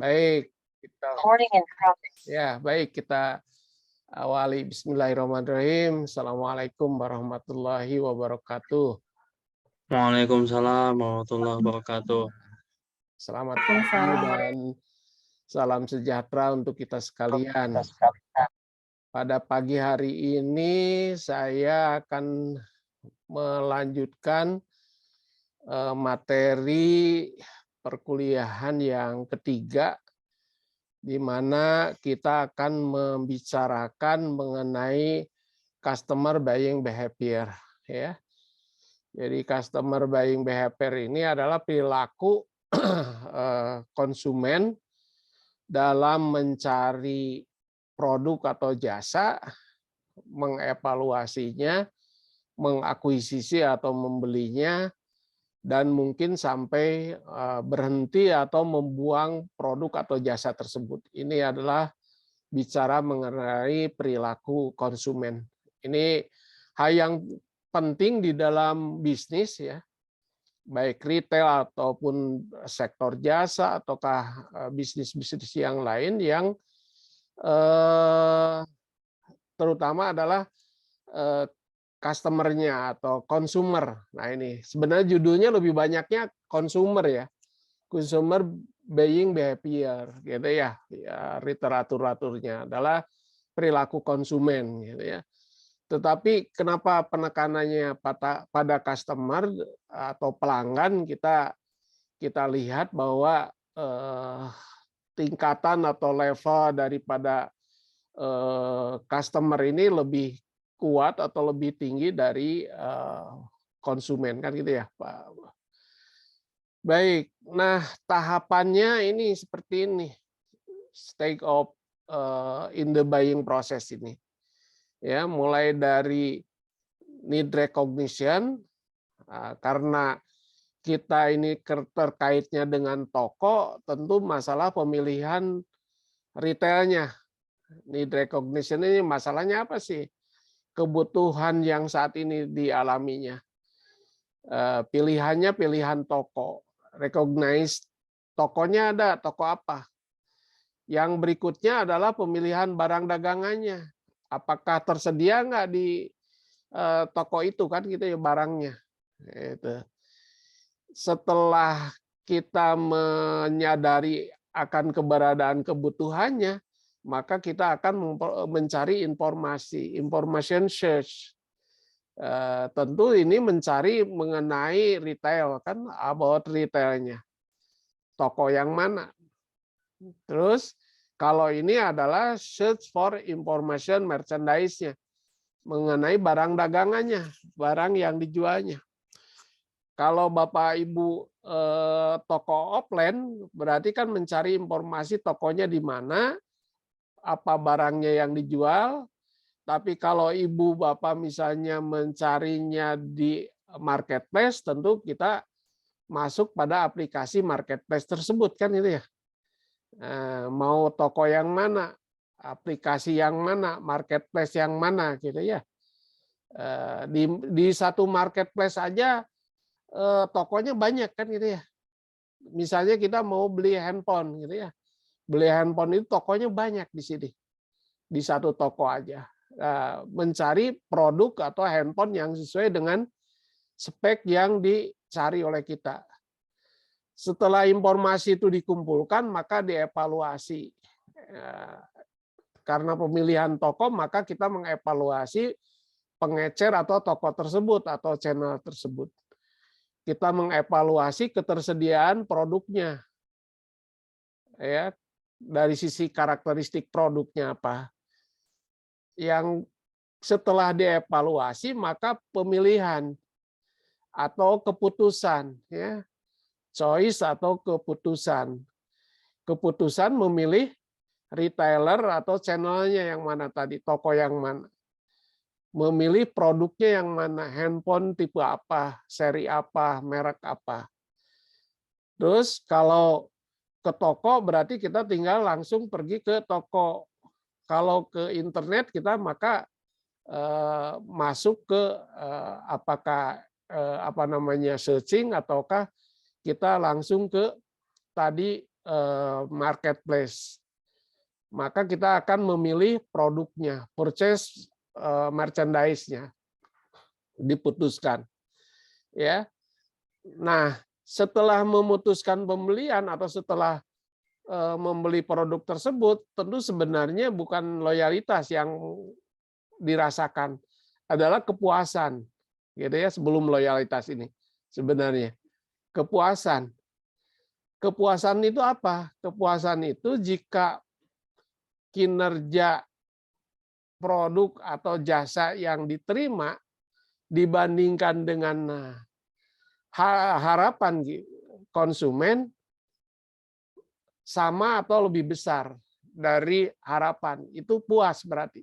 Baik, kita Recording in progress. baik kita awali bismillahirrahmanirrahim. Assalamualaikum warahmatullahi wabarakatuh. Waalaikumsalam warahmatullahi wabarakatuh. Selamat pagi dan salam sejahtera untuk kita sekalian. Pada pagi hari ini saya akan melanjutkan materi perkuliahan yang ketiga, di mana kita akan membicarakan mengenai customer buying behavior, ya. Jadi customer buying behavior ini adalah perilaku konsumen dalam mencari produk atau jasa, mengevaluasinya, mengakuisisi atau membelinya, dan mungkin sampai berhenti atau membuang produk atau jasa tersebut. Ini adalah bicara mengenai perilaku konsumen. Ini hal yang penting di dalam bisnis, ya, baik retail ataupun sektor jasa ataukah bisnis-bisnis yang lain yang terutama adalah customer-nya atau consumer. Nah, ini sebenarnya judulnya lebih banyaknya consumer, ya. Consumer buying behavior, gitu ya. Literaturnya adalah perilaku konsumen, gitu ya. Tetapi kenapa penekanannya pada customer atau pelanggan, kita lihat bahwa tingkatan atau level daripada customer ini lebih kuat atau lebih tinggi dari konsumen, kan gitu ya, Pak. Baik, nah tahapannya ini seperti ini, stage of in the buying process ini, ya, mulai dari need recognition, karena kita ini terkaitnya dengan toko, tentu masalah pemilihan retailnya. Need recognition ini masalahnya apa sih? Kebutuhan yang saat ini dialaminya. Pilihannya pilihan toko. Recognize tokonya ada, toko apa. Yang berikutnya adalah pemilihan barang dagangannya. Apakah tersedia nggak di toko itu, kan gitu ya, barangnya. Itu. Setelah kita menyadari akan keberadaan kebutuhannya, maka kita akan mencari informasi, information search. Tentu ini mencari mengenai retail, kan, about retailnya. Toko yang mana. Terus kalau ini adalah search for information merchandise-nya, mengenai barang dagangannya, barang yang dijualnya. Kalau Bapak Ibu toko offline, berarti kan mencari informasi tokonya di mana, apa barangnya yang dijual. Tapi kalau Ibu Bapak misalnya mencarinya di marketplace, tentu kita masuk pada aplikasi marketplace tersebut, kan itu ya. Mau toko yang mana, aplikasi yang mana, marketplace yang mana, gitu ya. Di satu marketplace aja tokonya banyak, kan gitu ya. Misalnya kita mau beli handphone, gitu ya. Beli handphone itu tokonya banyak di sini. Di satu toko aja. Mencari produk atau handphone yang sesuai dengan spek yang dicari oleh kita. Setelah informasi itu dikumpulkan, maka dievaluasi. Karena pemilihan toko, maka kita mengevaluasi pengecer atau toko tersebut atau channel tersebut. Kita mengevaluasi ketersediaan produknya, ya, dari sisi karakteristik produknya apa. Yang setelah dievaluasi, maka pemilihan atau keputusan, ya, choice atau keputusan. Keputusan memilih retailer atau channelnya yang mana tadi, toko yang mana. Memilih produknya yang mana, handphone tipe apa, seri apa, merek apa. Terus kalau ke toko berarti kita tinggal langsung pergi ke toko. Kalau ke internet kita maka masuk ke apakah searching ataukah kita langsung ke tadi marketplace, maka kita akan memilih produknya, purchase merchandise-nya, diputuskan. Ya. Nah, setelah memutuskan pembelian atau setelah membeli produk tersebut, tentu sebenarnya bukan loyalitas yang dirasakan, adalah kepuasan, gitu ya, sebelum loyalitas ini sebenarnya kepuasan. Kepuasan itu apa? Kepuasan itu jika kinerja produk atau jasa yang diterima dibandingkan dengan harapan konsumen sama atau lebih besar dari harapan, itu puas berarti.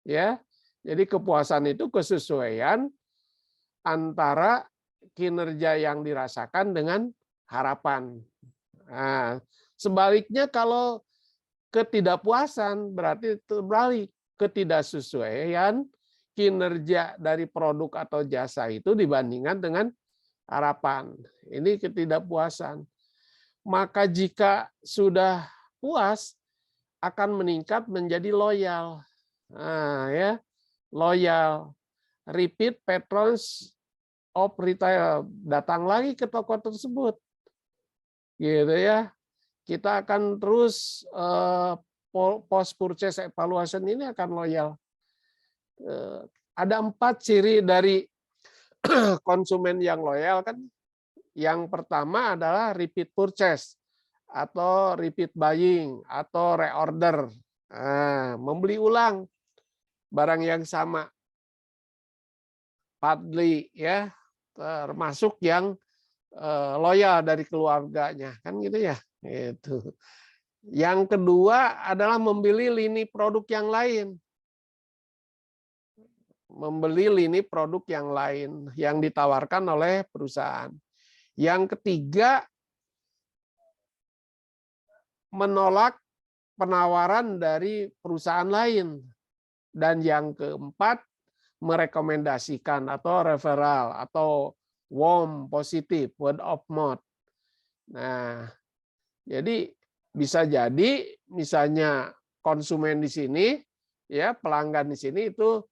Ya. Jadi kepuasan itu kesesuaian antara kinerja yang dirasakan dengan harapan. Nah, sebaliknya kalau ketidakpuasan berarti terbalik, ketidaksesuaian kinerja dari produk atau jasa itu dibandingkan dengan harapan. Ini ketidakpuasan. Maka jika sudah puas akan meningkat menjadi loyal. Nah, ya, loyal, repeat patrons of retail, datang lagi ke toko tersebut, gitu ya. Kita akan terus post purchase evaluation ini akan loyal. Ada 4 ciri dari konsumen yang loyal kan. Yang pertama adalah repeat purchase atau repeat buying atau reorder. Nah, membeli ulang barang yang sama. Partly ya, termasuk yang loyal dari keluarganya, kan gitu ya. Itu. Yang kedua adalah membeli lini produk yang lain. Membeli lini produk yang lain yang ditawarkan oleh perusahaan. Yang ketiga, menolak penawaran dari perusahaan lain. Dan yang keempat, merekomendasikan atau referral atau warm positif, word of mouth. Nah, jadi bisa jadi misalnya konsumen di sini, ya pelanggan di sini itu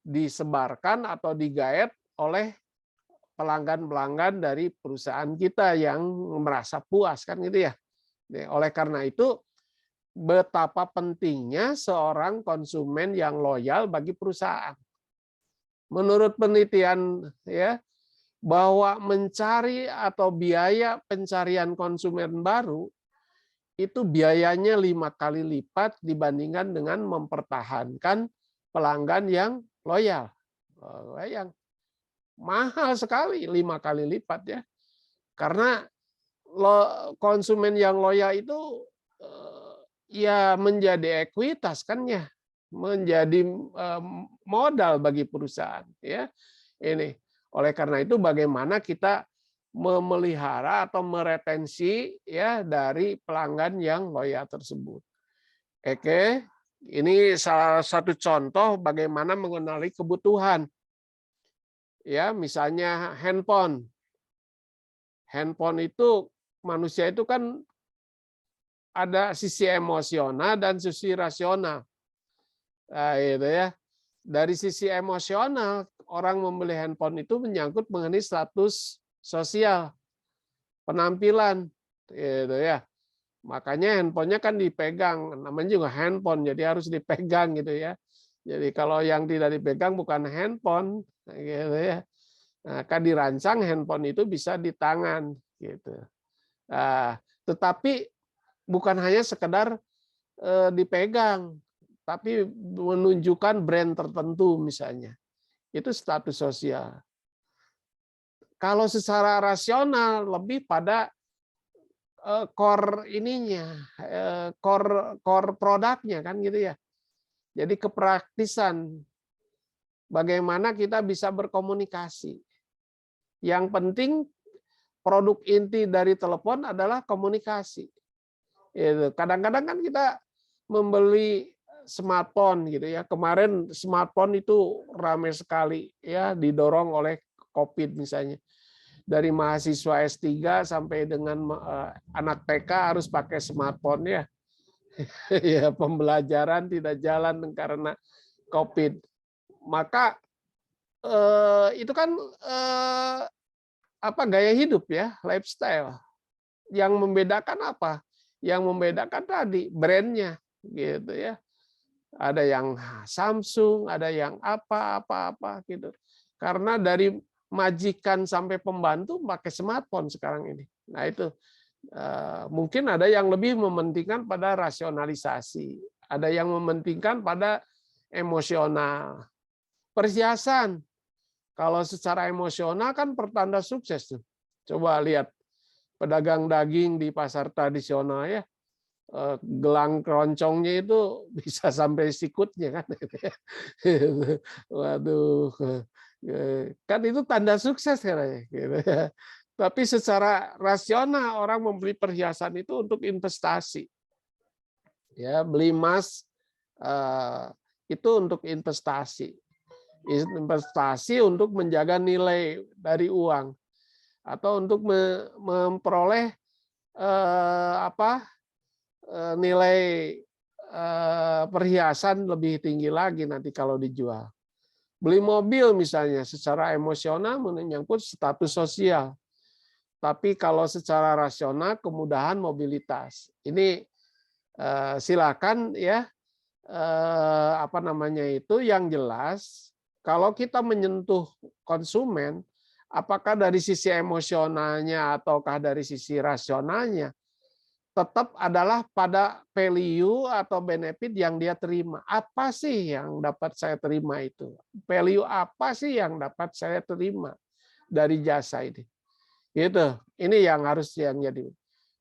disebarkan atau digaet oleh pelanggan-pelanggan dari perusahaan kita yang merasa puas kan gitu ya. Oleh karena itu betapa pentingnya seorang konsumen yang loyal bagi perusahaan. Menurut penelitian ya, bahwa mencari atau biaya pencarian konsumen baru itu biayanya 5 kali lipat dibandingkan dengan mempertahankan pelanggan yang loyal. Yang mahal sekali, 5 kali lipat ya. Karena konsumen yang loyal itu ya menjadi ekuitas kan ya, menjadi modal bagi perusahaan ya. Ini oleh karena itu bagaimana kita memelihara atau meretensi ya dari pelanggan yang loyal tersebut. Oke, ini salah satu contoh bagaimana mengenali kebutuhan. Ya, misalnya handphone. Handphone itu manusia itu kan ada sisi emosional dan sisi rasional. Nah, itu ya. Dari sisi emosional, orang membeli handphone itu menyangkut mengenai status sosial, penampilan, gitu ya. Makanya handphonenya kan dipegang, namanya juga handphone, jadi harus dipegang gitu ya. Jadi kalau yang tidak dipegang bukan handphone, gitu ya. Nah, kan dirancang handphone itu bisa di tangan, gitu. Nah, tetapi bukan hanya sekedar dipegang, tapi menunjukkan brand tertentu misalnya. Itu status sosial. Kalau secara rasional lebih pada core ininya, core produknya kan gitu ya. Jadi kepraktisan bagaimana kita bisa berkomunikasi. Yang penting produk inti dari telepon adalah komunikasi. Kadang-kadang kan kita membeli smartphone gitu ya. Kemarin smartphone itu ramai sekali ya, didorong oleh COVID misalnya. dari mahasiswa S3 sampai dengan anak TK harus pakai smartphone ya. Ya, pembelajaran tidak jalan karena COVID. Maka itu kan gaya hidup ya, lifestyle. Yang membedakan apa? Yang membedakan tadi brandnya gitu ya. Ada yang Samsung, ada yang apa gitu. Karena dari majikan sampai pembantu pakai smartphone sekarang ini. Nah itu mungkin ada yang lebih mementingkan pada rasionalisasi, ada yang mementingkan pada emosional. Perhiasan, kalau secara emosional kan pertanda sukses tuh. Coba lihat pedagang daging di pasar tradisional ya, gelang keroncongnya itu bisa sampai sikutnya kan. Waduh, kan itu tanda sukses ya. Tapi secara rasional orang membeli perhiasan itu untuk investasi. Ya, beli emas itu untuk investasi. Investasi untuk menjaga nilai dari uang atau untuk memperoleh nilai perhiasan lebih tinggi lagi nanti kalau dijual. Beli mobil misalnya secara emosional menyangkut status sosial. Tapi kalau secara rasional kemudahan mobilitas. Ini silakan ya yang jelas kalau kita menyentuh konsumen, apakah dari sisi emosionalnya ataukah dari sisi rasionalnya, tetap adalah pada value atau benefit yang dia terima. Apa sih yang dapat saya terima itu? Value apa sih yang dapat saya terima dari jasa ini? Gitu. Ini yang harus yang jadi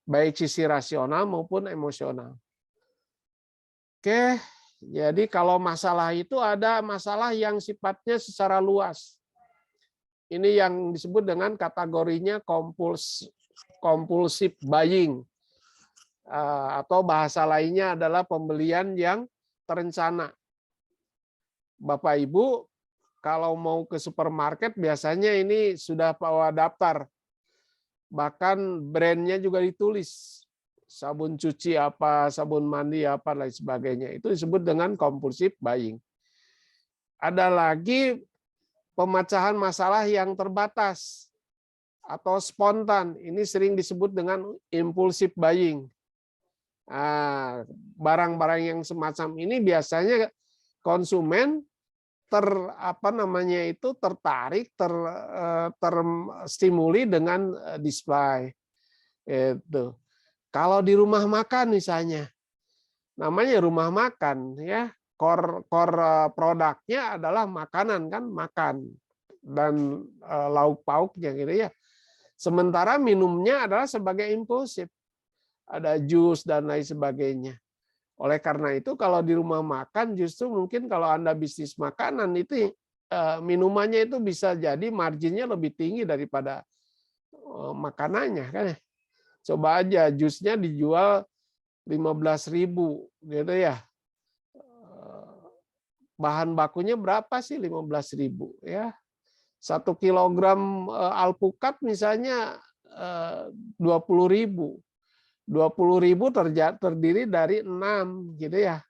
baik sisi rasional maupun emosional. Oke, jadi kalau masalah itu ada masalah yang sifatnya secara luas. Ini yang disebut dengan kategorinya compulsive buying. Atau bahasa lainnya adalah pembelian yang terencana. Bapak Ibu, kalau mau ke supermarket biasanya ini sudah bawa daftar. Bahkan brandnya juga ditulis. Sabun cuci apa, sabun mandi apa, lain sebagainya. Itu disebut dengan compulsive buying. Ada lagi pemecahan masalah yang terbatas atau spontan. Ini sering disebut dengan impulsive buying. Barang-barang yang semacam ini biasanya konsumen tertarik, terstimuli dengan display. Itu. Kalau di rumah makan misalnya, namanya rumah makan ya, core produknya adalah makanan kan, makan dan lauk pauknya gitu ya. Sementara minumnya adalah sebagai impulsif, ada jus dan lain sebagainya. Oleh karena itu kalau di rumah makan justru mungkin kalau Anda bisnis makanan itu minumannya itu bisa jadi marginnya lebih tinggi daripada makanannya kan. Coba aja jusnya dijual 15.000 gitu ya. Bahan bakunya berapa sih 15.000 ya? 1 kilogram alpukat misalnya 20.000. 20.000 terdiri dari 6 gitu ya.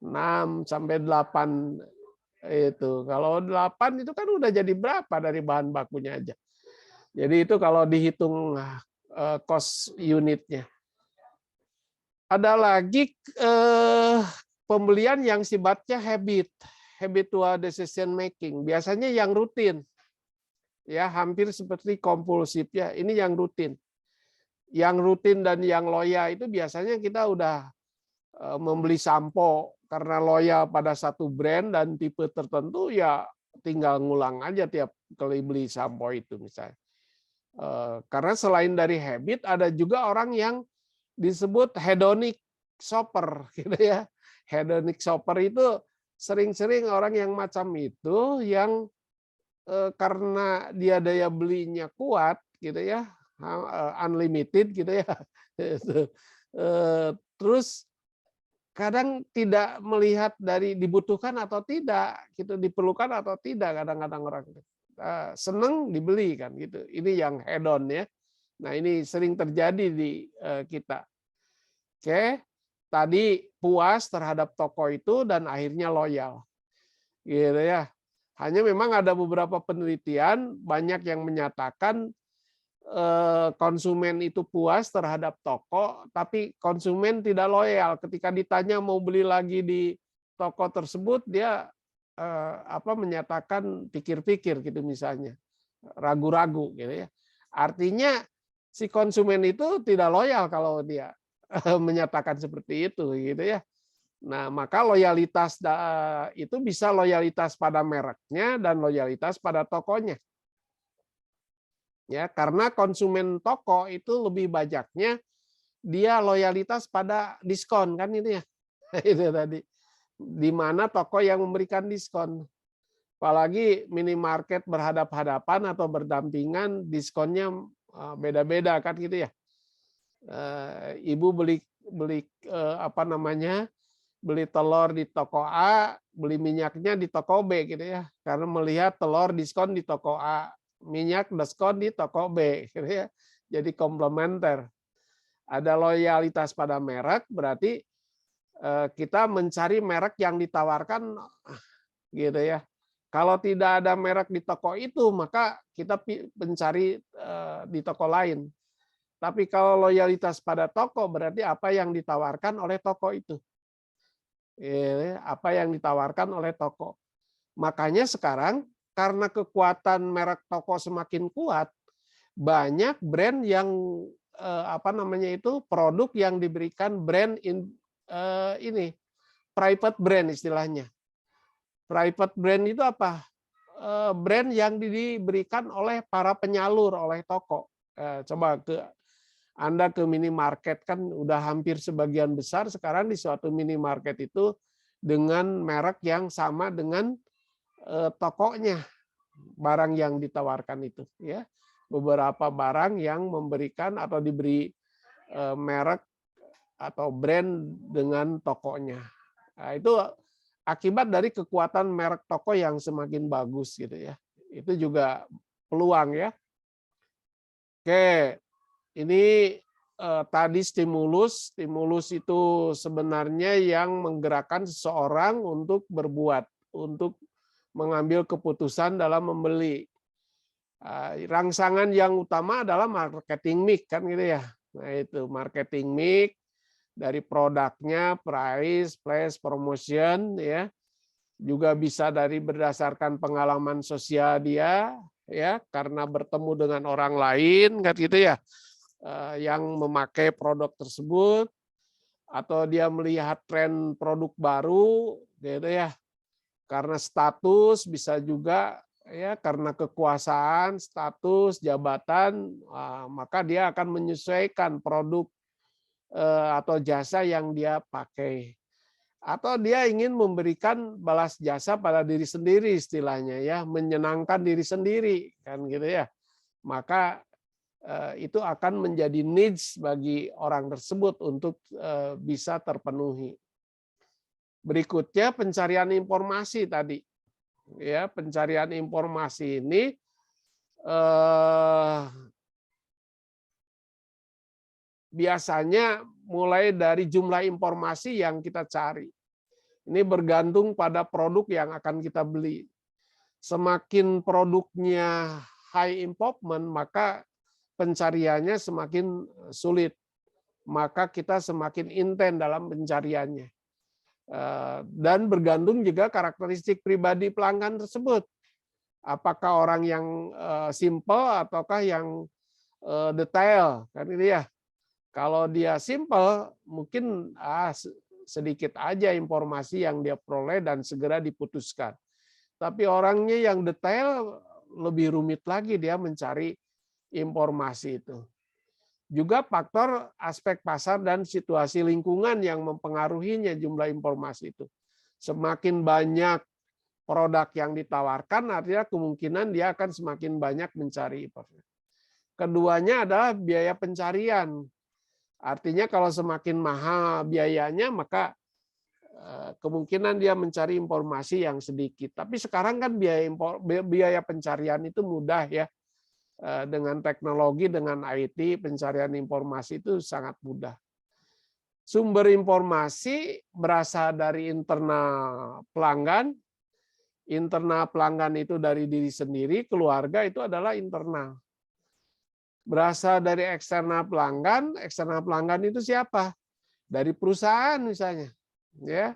6 sampai 8 itu. Kalau 8 itu kan udah jadi berapa dari bahan bakunya aja. Jadi itu kalau dihitung cost unitnya. Ada lagi pembelian yang sifatnya habitual decision making. Biasanya yang rutin. Ya, hampir seperti kompulsif ya. Ini yang rutin. Yang rutin dan yang loya itu biasanya kita udah membeli sampo karena loya pada satu brand dan tipe tertentu ya tinggal ngulang aja tiap kali beli sampo itu misalnya. Karena selain dari habit ada juga orang yang disebut hedonic shopper gitu ya. Hedonic shopper itu sering-sering orang yang macam itu yang karena dia daya belinya kuat gitu ya, unlimited gitu ya. Terus kadang tidak melihat dari dibutuhkan atau tidak, gitu diperlukan atau tidak kadang-kadang orang. seneng dibeli kan gitu. Ini yang hedon ya. Nah, ini sering terjadi di kita. Oke, tadi puas terhadap toko itu dan akhirnya loyal. Gitu ya. Hanya memang ada beberapa penelitian banyak yang menyatakan konsumen itu puas terhadap toko, tapi konsumen tidak loyal. Ketika ditanya mau beli lagi di toko tersebut, dia menyatakan pikir-pikir gitu misalnya, ragu-ragu gitu ya. Artinya si konsumen itu tidak loyal kalau dia menyatakan seperti itu gitu ya. Nah, maka loyalitas itu bisa loyalitas pada mereknya dan loyalitas pada tokonya. Ya, karena konsumen toko itu lebih banyaknya dia loyalitas pada diskon kan itu ya. Itu tadi. Di mana toko yang memberikan diskon. Apalagi minimarket berhadap-hadapan atau berdampingan, diskonnya beda-beda kan gitu ya. Ibu beli beli telur di toko A, beli minyaknya di toko B gitu ya. Karena melihat telur diskon di toko A, minyak diskon di toko B gitu ya. Jadi komplementer. Ada loyalitas pada merek, berarti kita mencari merek yang ditawarkan gitu ya. Kalau tidak ada merek di toko itu, maka kita mencari di toko lain. Tapi kalau loyalitas pada toko berarti apa yang ditawarkan oleh toko itu. Apa yang ditawarkan oleh toko. Makanya sekarang karena kekuatan merek toko semakin kuat, banyak brand yang produk yang diberikan brand ini private brand istilahnya. Private brand itu apa? Brand yang diberikan oleh para penyalur, oleh toko. Coba Anda ke minimarket kan udah hampir sebagian besar sekarang di suatu minimarket itu dengan merek yang sama dengan tokonya, barang yang ditawarkan itu ya. Beberapa barang yang memberikan atau diberi merek atau brand dengan tokonya. Nah, itu akibat dari kekuatan merek toko yang semakin bagus gitu ya. Itu juga peluang ya. Oke, ini tadi stimulus. Stimulus itu sebenarnya yang menggerakkan seseorang untuk berbuat, untuk mengambil keputusan dalam membeli. Rangsangan yang utama adalah marketing mix kan gitu ya. Nah, itu marketing mix dari produknya, price, flash, promotion ya. Juga bisa dari berdasarkan pengalaman sosial dia ya, karena bertemu dengan orang lain kan gitu ya, yang memakai produk tersebut, atau dia melihat tren produk baru gitu ya. Karena status bisa juga ya, karena kekuasaan, status, jabatan, maka dia akan menyesuaikan produk atau jasa yang dia pakai. Atau dia ingin memberikan balas jasa pada diri sendiri istilahnya ya, menyenangkan diri sendiri kan gitu ya. Maka itu akan menjadi needs bagi orang tersebut untuk bisa terpenuhi. Berikutnya pencarian informasi tadi. Ya, pencarian informasi ini biasanya mulai dari jumlah informasi yang kita cari. Ini bergantung pada produk yang akan kita beli. Semakin produknya high involvement, maka pencariannya semakin sulit. Maka kita semakin intens dalam pencariannya. Dan bergantung juga karakteristik pribadi pelanggan tersebut. Apakah orang yang simple ataukah yang detail, kan ini ya. Kalau dia simple, mungkin sedikit aja informasi yang dia peroleh dan segera diputuskan. Tapi orangnya yang detail lebih rumit lagi dia mencari informasi itu. Juga faktor aspek pasar dan situasi lingkungan yang mempengaruhinya jumlah informasi itu. Semakin banyak produk yang ditawarkan, artinya kemungkinan dia akan semakin banyak mencari informasi. Keduanya adalah biaya pencarian. Artinya kalau semakin mahal biayanya, maka kemungkinan dia mencari informasi yang sedikit. Tapi sekarang kan biaya pencarian itu mudah ya. Dengan teknologi, dengan IT, pencarian informasi itu sangat mudah. Sumber informasi berasal dari internal pelanggan. Internal pelanggan itu dari diri sendiri, keluarga itu adalah internal. Berasal dari eksternal pelanggan itu siapa? Dari perusahaan misalnya, ya,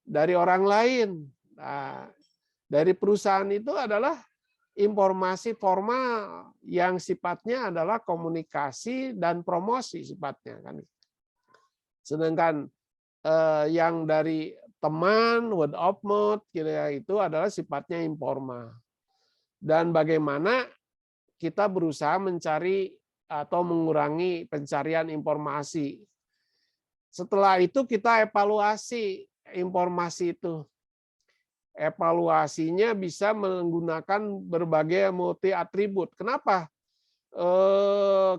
dari orang lain. Nah, dari perusahaan itu adalah informasi formal yang sifatnya adalah komunikasi dan promosi sifatnya kan. Sedangkan yang dari teman, word of mouth gitu ya, itu adalah sifatnya informal. Dan bagaimana kita berusaha mencari atau mengurangi pencarian informasi. Setelah itu kita evaluasi informasi itu. Evaluasinya bisa menggunakan berbagai multi atribut. Kenapa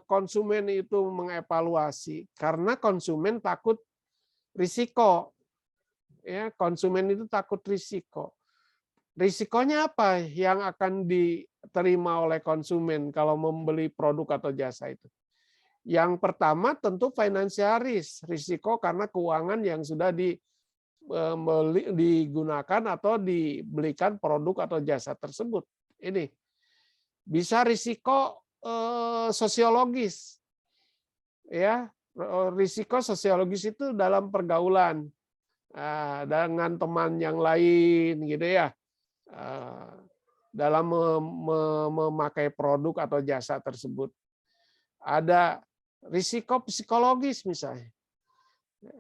konsumen itu mengevaluasi? Karena konsumen takut risiko. Ya, konsumen itu takut risiko. Risikonya apa yang akan diterima oleh konsumen kalau membeli produk atau jasa itu? Yang pertama tentu financial risk, risiko karena keuangan yang sudah digunakan atau dibelikan produk atau jasa tersebut. Ini bisa risiko sosiologis, ya, risiko sosiologis itu dalam pergaulan dengan teman yang lain, gitu ya, dalam memakai produk atau jasa tersebut. Ada risiko psikologis misalnya,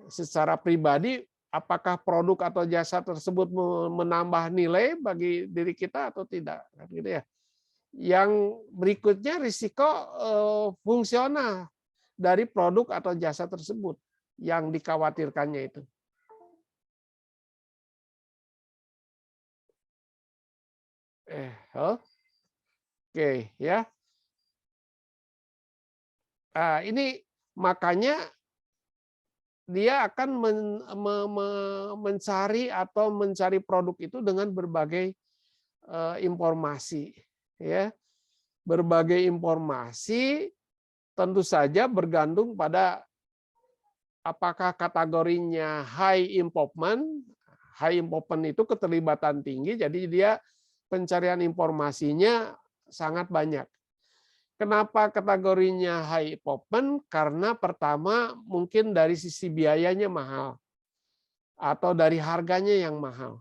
secara pribadi. Apakah produk atau jasa tersebut menambah nilai bagi diri kita atau tidak, gitu ya. Yang berikutnya risiko fungsional dari produk atau jasa tersebut yang dikhawatirkannya itu. Oke ya. Ini makanya dia akan mencari atau mencari produk itu dengan berbagai informasi, ya, berbagai informasi tentu saja bergantung pada apakah kategorinya high involvement. High involvement itu keterlibatan tinggi, jadi dia pencarian informasinya sangat banyak. Kenapa kategorinya high involvement? Karena pertama mungkin dari sisi biayanya mahal atau dari harganya yang mahal.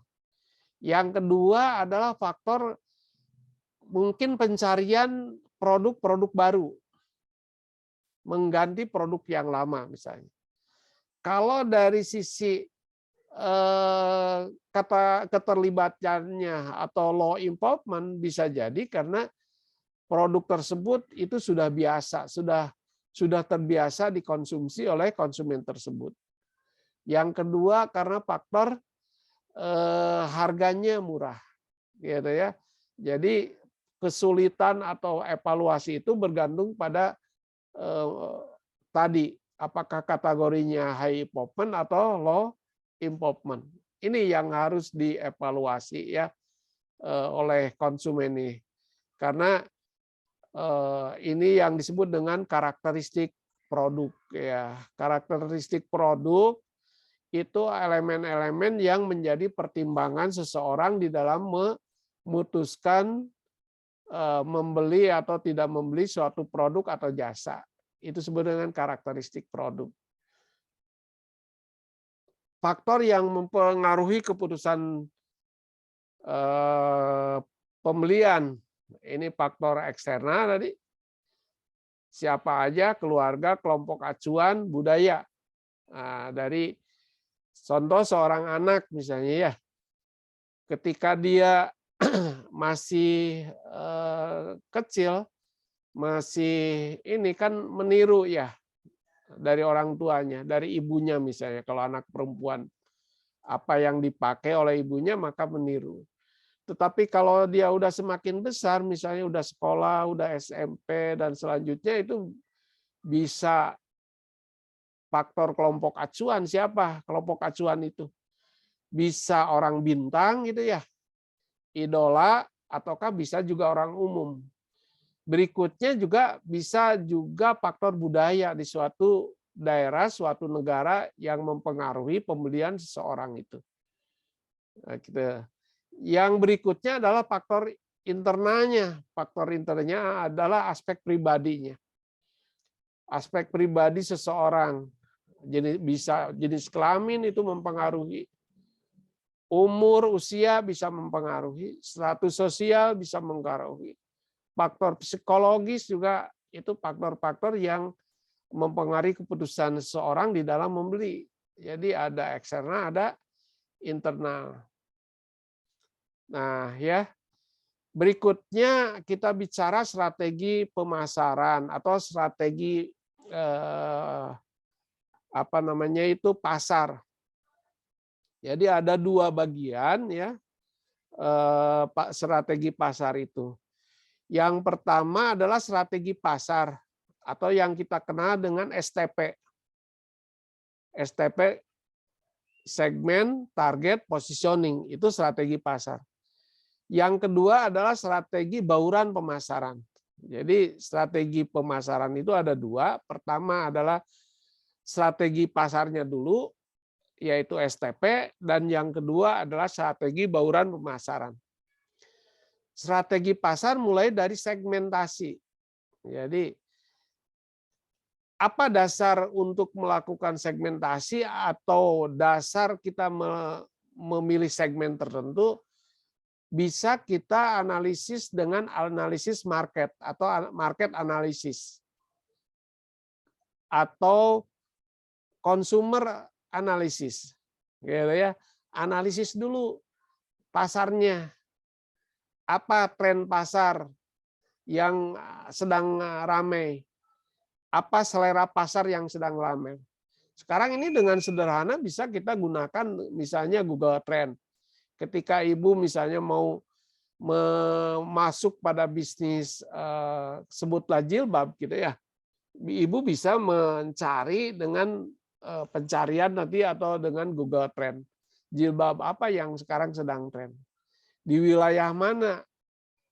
Yang kedua adalah faktor mungkin pencarian produk-produk baru, mengganti produk yang lama misalnya. Kalau dari sisi kata keterlibatannya atau low involvement bisa jadi karena produk tersebut itu sudah biasa, sudah terbiasa dikonsumsi oleh konsumen tersebut. Yang kedua karena faktor harganya murah, gitu ya. Jadi kesulitan atau evaluasi itu bergantung pada tadi apakah kategorinya high involvement atau low involvement. Ini yang harus dievaluasi ya oleh konsumen ini. Karena ini yang disebut dengan karakteristik produk ya. Karakteristik produk itu elemen-elemen yang menjadi pertimbangan seseorang di dalam memutuskan membeli atau tidak membeli suatu produk atau jasa. Itu disebut dengan karakteristik produk. Faktor yang mempengaruhi keputusan pembelian. Ini faktor eksternal tadi. Siapa aja, keluarga, kelompok acuan, budaya. Nah, dari contoh seorang anak misalnya ya. Ketika dia masih kecil, masih ini kan meniru ya dari orang tuanya, dari ibunya misalnya. Kalau anak perempuan, apa yang dipakai oleh ibunya maka meniru. Tetapi kalau dia udah semakin besar, misalnya udah sekolah, udah SMP, dan selanjutnya itu bisa faktor kelompok acuan. Siapa kelompok acuan itu? bisa orang bintang gitu ya, idola, ataukah bisa juga orang umum. Berikutnya juga bisa juga faktor budaya di suatu daerah, suatu negara yang mempengaruhi pembelian seseorang itu. Nah, gitu. Yang berikutnya adalah faktor internalnya. Faktor internalnya adalah aspek pribadinya. Aspek pribadi seseorang. Bisa jenis kelamin itu mempengaruhi. Umur, usia bisa mempengaruhi. Status sosial bisa mempengaruhi. Faktor psikologis juga itu faktor-faktor yang mempengaruhi keputusan seseorang di dalam membeli. Jadi ada eksternal, ada internal. Nah, ya. Berikutnya kita bicara strategi pemasaran atau strategi apa namanya itu pasar. Jadi ada dua bagian ya strategi pasar itu. Yang pertama adalah strategi pasar atau yang kita kenal dengan STP. STP segmen, target, positioning itu strategi pasar. Yang kedua adalah strategi bauran pemasaran. Jadi strategi pemasaran itu ada dua. Pertama adalah strategi pasarnya dulu, yaitu STP, dan yang kedua adalah strategi bauran pemasaran. Strategi pasar mulai dari segmentasi. Jadi apa dasar untuk melakukan segmentasi atau dasar kita memilih segmen tertentu? Bisa kita analisis dengan analisis market atau market analisis atau consumer analisis, gitu ya. Analisis dulu pasarnya, apa tren pasar yang sedang ramai, apa selera pasar yang sedang ramai. Sekarang ini dengan sederhana bisa kita gunakan misalnya Google Trend. Ketika ibu misalnya mau masuk pada bisnis sebutlah jilbab gitu ya, ibu bisa mencari dengan pencarian nanti atau dengan Google Trend jilbab apa yang sekarang sedang tren di wilayah mana,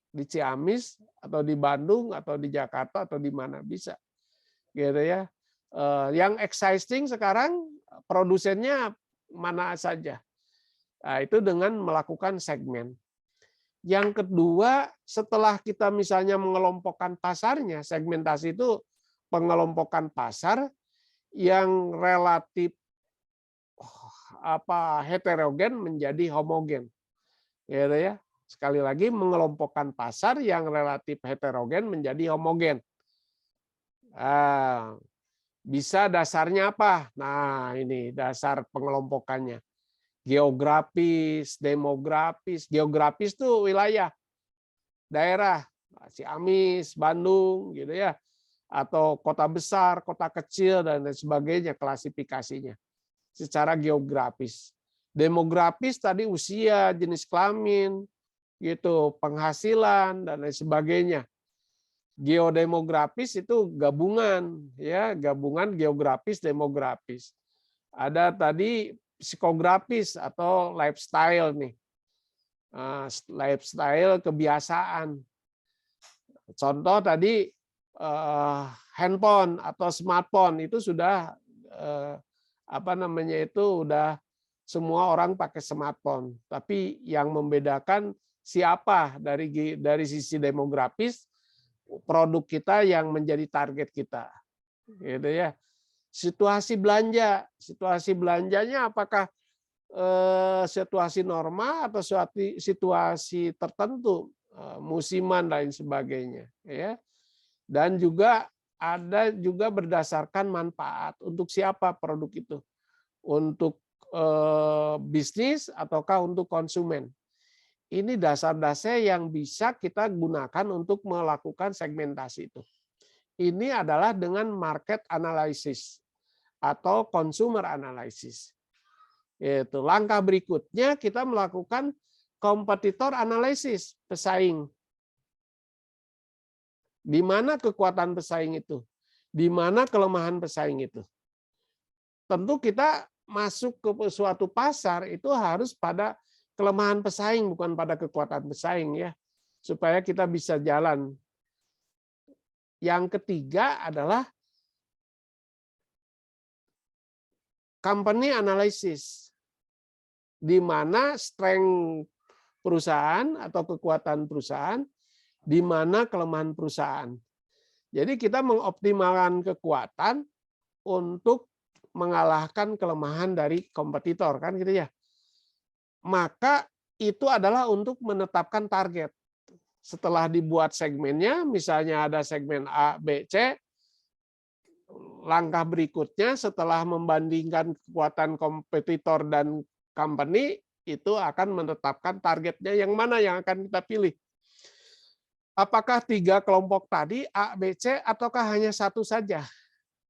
di Ciamis atau di Bandung atau di Jakarta atau di mana bisa gitu ya. Yang existing sekarang produsennya mana saja. Nah, itu dengan melakukan segmen. Yang kedua, setelah kita misalnya mengelompokkan pasarnya, segmentasi itu pengelompokan pasar yang relatif heterogen menjadi homogen. Gitu ya. Sekali lagi mengelompokkan pasar yang relatif heterogen menjadi homogen. Nah, bisa dasarnya apa? Nah, ini dasar pengelompokannya. Geografis, demografis. Geografis itu wilayah, daerah, Ciamis, Bandung, gitu ya, atau kota besar, kota kecil dan lain sebagainya klasifikasinya secara geografis. Demografis tadi usia, jenis kelamin, gitu, penghasilan dan lain sebagainya. Geodemografis itu gabungan, ya, gabungan geografis demografis. Ada tadi psikografis atau lifestyle nih, lifestyle kebiasaan. Contoh tadi handphone atau smartphone itu sudah udah semua orang pakai smartphone. Tapi yang membedakan siapa dari sisi demografis produk kita yang menjadi target kita, gitu ya. Situasi belanjanya apakah situasi normal atau situasi tertentu, musiman lain sebagainya, ya. Dan juga ada juga berdasarkan manfaat untuk siapa produk itu, untuk bisnis ataukah untuk konsumen. Ini dasar-dasar yang bisa kita gunakan untuk melakukan segmentasi itu. Ini adalah dengan market analysis atau consumer analysis. Itu langkah berikutnya kita melakukan kompetitor analysis, pesaing. Di mana kekuatan pesaing itu? Di mana kelemahan pesaing itu? Tentu kita masuk ke suatu pasar itu harus pada kelemahan pesaing, bukan pada kekuatan pesaing ya, supaya kita bisa jalan. Yang ketiga adalah company analysis, di mana strength perusahaan atau kekuatan perusahaan, di mana kelemahan perusahaan. Jadi kita mengoptimalkan kekuatan untuk mengalahkan kelemahan dari kompetitor, kan gitu ya. Maka itu adalah untuk menetapkan target. Setelah dibuat segmennya, misalnya ada segmen A, B, C, langkah berikutnya setelah membandingkan kekuatan kompetitor dan company, itu akan menetapkan targetnya yang mana yang akan kita pilih. Apakah 3 kelompok tadi A, B, C ataukah hanya satu saja,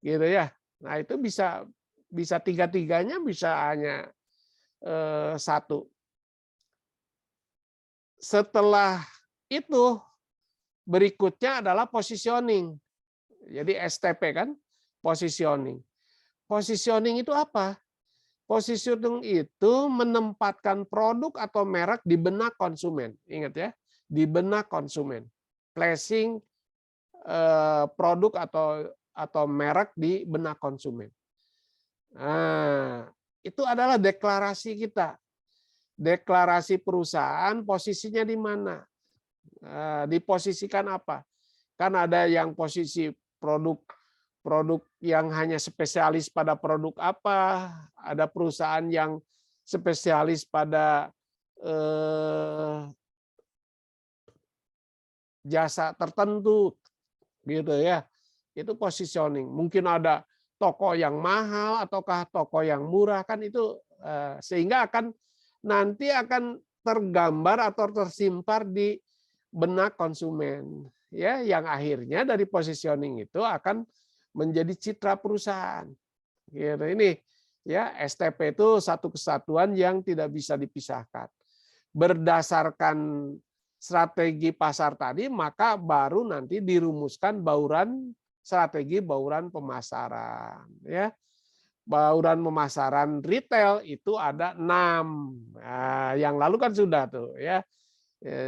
gitu ya. Nah itu bisa tiga-tiganya, bisa hanya satu. Setelah itu berikutnya adalah positioning. Jadi STP kan, positioning. Positioning itu apa? Positioning itu menempatkan produk atau merek di benak konsumen. Ingat ya, di benak konsumen. Placing produk atau merek di benak konsumen. Nah, itu adalah deklarasi kita. Deklarasi perusahaan posisinya di mana? Diposisikan apa? Kan ada yang posisi produk yang hanya spesialis pada produk apa, ada perusahaan yang spesialis pada jasa tertentu, gitu ya. Itu positioning. Mungkin ada toko yang mahal ataukah toko yang murah, kan itu sehingga nanti akan tergambar atau tersimpar di benak konsumen, ya, yang akhirnya dari positioning itu akan menjadi citra perusahaan. Gitu. Ini ya, STP itu satu kesatuan yang tidak bisa dipisahkan. Berdasarkan strategi pasar tadi, maka baru nanti dirumuskan strategi bauran pemasaran, ya. Bauran pemasaran retail itu ada 6. Nah, yang lalu kan sudah tuh ya.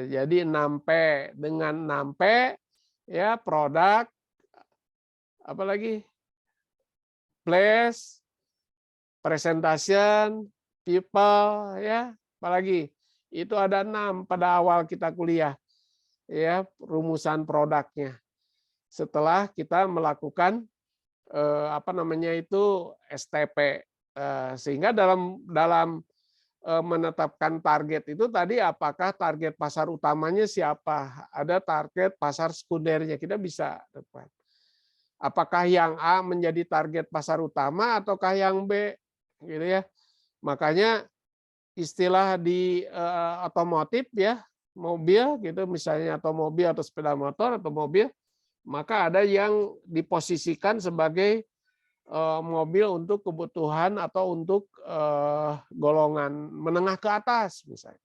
Jadi 6P, dengan 6P ya, produk, apalagi place, presentation, people, ya, apalagi itu ada 6 pada awal kita kuliah ya, rumusan produknya. Setelah kita melakukan STP, sehingga dalam menetapkan target itu tadi, apakah target pasar utamanya siapa, ada target pasar sekundernya, kita bisa dapat. Apakah yang A menjadi target pasar utama ataukah yang B, gitu ya. Makanya istilah di otomotif ya, mobil gitu misalnya, atau mobil atau sepeda motor atau mobil, maka ada yang diposisikan sebagai mobil untuk kebutuhan atau untuk golongan menengah ke atas misalnya.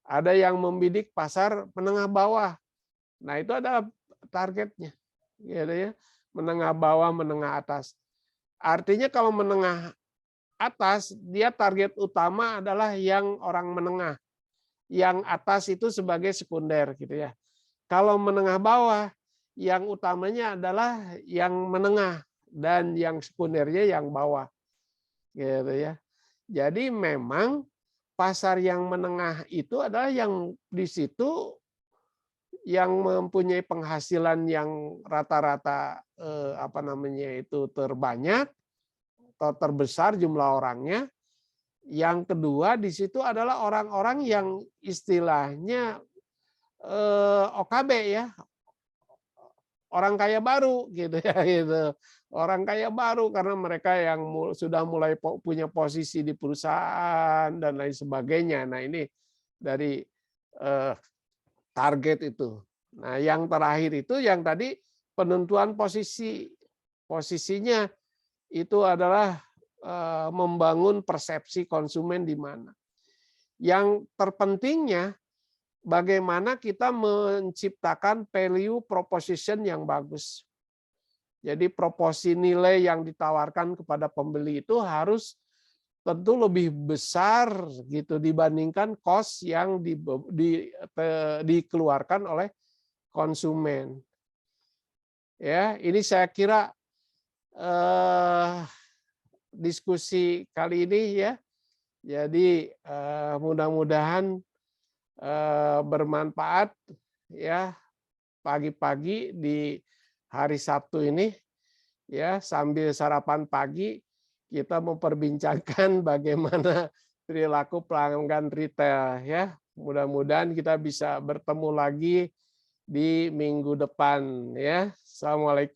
Ada yang membidik pasar menengah bawah. Nah, itu ada targetnya. Gitu ya. Menengah bawah, menengah atas. Artinya kalau menengah atas, dia target utama adalah yang orang menengah. Yang atas itu sebagai sekunder gitu ya. Kalau menengah bawah, yang utamanya adalah yang menengah dan yang sekundernya yang bawah. Gitu ya. Jadi memang pasar yang menengah itu adalah yang di situ yang mempunyai penghasilan yang rata-rata terbanyak atau terbesar jumlah orangnya. Yang kedua di situ adalah orang-orang yang istilahnya OKB ya, orang kaya baru gitu ya, gitu. Orang kaya baru karena mereka yang sudah mulai punya posisi di perusahaan dan lain sebagainya. Nah, ini dari target itu. Nah, yang terakhir itu yang tadi penentuan posisinya itu adalah membangun persepsi konsumen di mana. Yang terpentingnya bagaimana kita menciptakan value proposition yang bagus. Jadi proporsi nilai yang ditawarkan kepada pembeli itu harus tentu lebih besar gitu dibandingkan cost yang dikeluarkan oleh konsumen. Ya, ini saya kira diskusi kali ini ya. Jadi mudah-mudahan bermanfaat ya pagi-pagi di hari Sabtu ini ya sambil sarapan pagi kita memperbincangkan bagaimana perilaku pelanggan retail ya. Mudah-mudahan kita bisa bertemu lagi di minggu depan ya. Assalamualaikum.